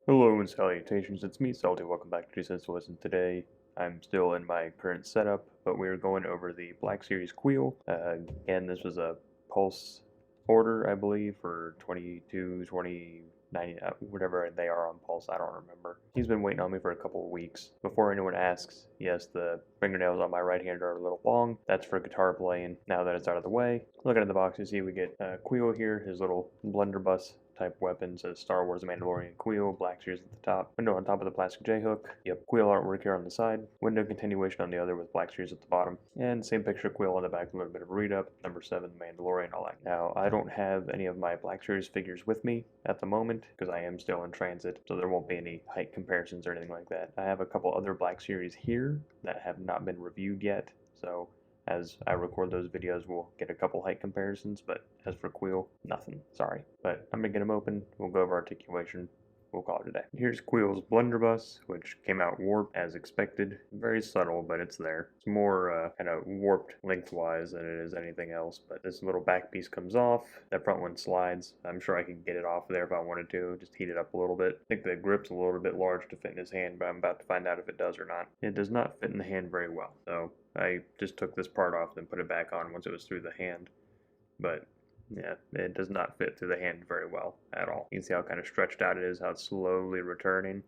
Hello and salutations, it's me Salty, welcome back to 2 Cents to Listen. Today I'm still in my current setup, but we're going over the Black Series Kuiil. Again, this was a Pulse order, I believe, for 22, 20, 90, whatever they are on Pulse, I don't remember. He's been waiting on me for a couple of weeks. Before anyone asks, yes, the fingernails on my right hand are a little long. That's for guitar playing. Now that it's out of the way, looking at the box, you see we get Kuiil here, his little blunderbuss type weapon. Says Star Wars Mandalorian Kuiil, Black Series at the top, window on top of the plastic J-hook. Yep, Kuiil artwork here on the side, window continuation on the other with Black Series at the bottom, and same picture Kuiil on the back, a little bit of read up, number 7, Mandalorian, all that. Now, I don't have any of my Black Series figures with me at the moment, because I am still in transit, so there won't be any height comparisons or anything like that. I have a couple other Black Series here that have not been reviewed yet, so as I record those videos, we'll get a couple height comparisons, but as for Kuiil, nothing, sorry. But I'm gonna get them open, we'll go over articulation, we'll call it a day. Here's Kuiil's blunderbuss, which came out warped as expected. Very subtle, but it's there. It's more kind of warped lengthwise than it is anything else, but this little back piece comes off, that front one slides. I'm sure I could get it off there if I wanted to, just heat it up a little bit. I think the grip's a little bit large to fit in his hand, but I'm about to find out if it does or not. It does not fit in the hand very well, so I just took this part off and put it back on once it was through the hand, but yeah, it does not fit through the hand very well at all. You can see how kind of stretched out it is, how it's slowly returning.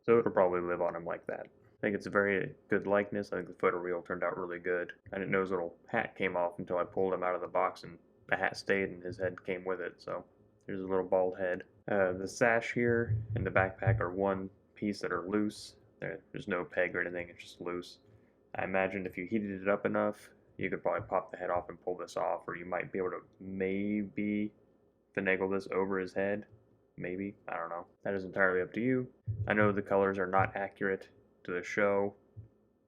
So it'll probably live on him like that. I think it's a very good likeness. I think the photoreal turned out really good. I didn't know his little hat came off until I pulled him out of the box and the hat stayed and his head came with it, so there's a little bald head. The sash here and the backpack are one piece that are loose. There's no peg or anything, it's just loose. I imagine if you heated it up enough, you could probably pop the head off and pull this off, or you might be able to maybe finagle this over his head. Maybe, I don't know. That is entirely up to you. I know the colors are not accurate to the show.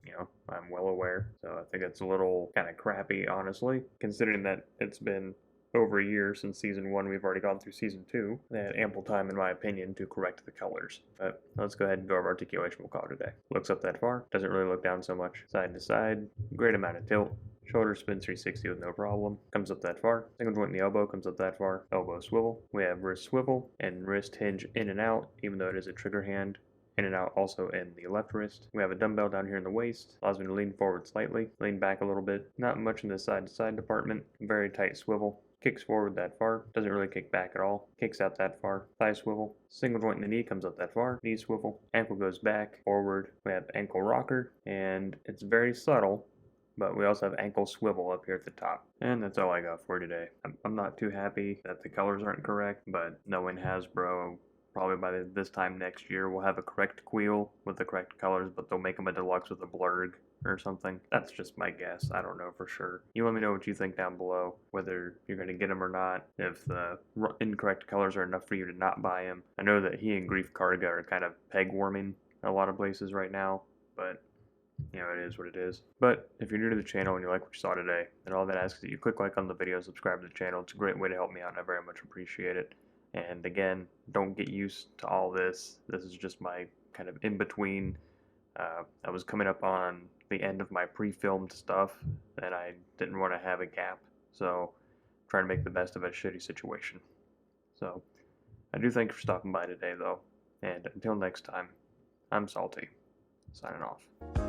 You know, I'm well aware. So I think it's a little kind of crappy, honestly, considering that it's been over a year since season 1, we've already gone through season 2. They had ample time, in my opinion, to correct the colors. But let's go ahead and go over articulation, we'll call it a day. Looks up that far, doesn't really look down so much. Side to side, great amount of tilt. Shoulder spins 360 with no problem. Comes up that far. Single joint in the elbow comes up that far. Elbow swivel. We have wrist swivel and wrist hinge in and out, even though it is a trigger hand. In and out also in the left wrist. We have a dumbbell down here in the waist. Allows me to lean forward slightly, lean back a little bit. Not much in the side to side department. Very tight swivel. Kicks forward that far, doesn't really kick back at all, kicks out that far, thigh swivel, single joint in the knee comes up that far, knee swivel, ankle goes back, forward, we have ankle rocker, and it's very subtle, but we also have ankle swivel up here at the top. And that's all I got for today. I'm not too happy that the colors aren't correct, but knowing Hasbro, probably by this time next year we'll have a correct Kuiil with the correct colors, but they'll make them a deluxe with a blurred or something. That's just my guess. I don't know for sure. You let me know what you think down below, whether you're going to get them or not, if the incorrect colors are enough for you to not buy them. I know that he and Grief Karga are kind of peg warming a lot of places right now, but you know, it is what it is. But if you're new to the channel and you like what you saw today, then all that asks is that you click like on the video, subscribe to the channel. It's a great way to help me out and I very much appreciate it. And again, don't get used to all this. This is just my kind of in-between. I was coming up on the end of my pre-filmed stuff, and I didn't want to have a gap. So, I'm trying to make the best of a shitty situation. So, I do thank you for stopping by today, though. And until next time, I'm Salty, signing off.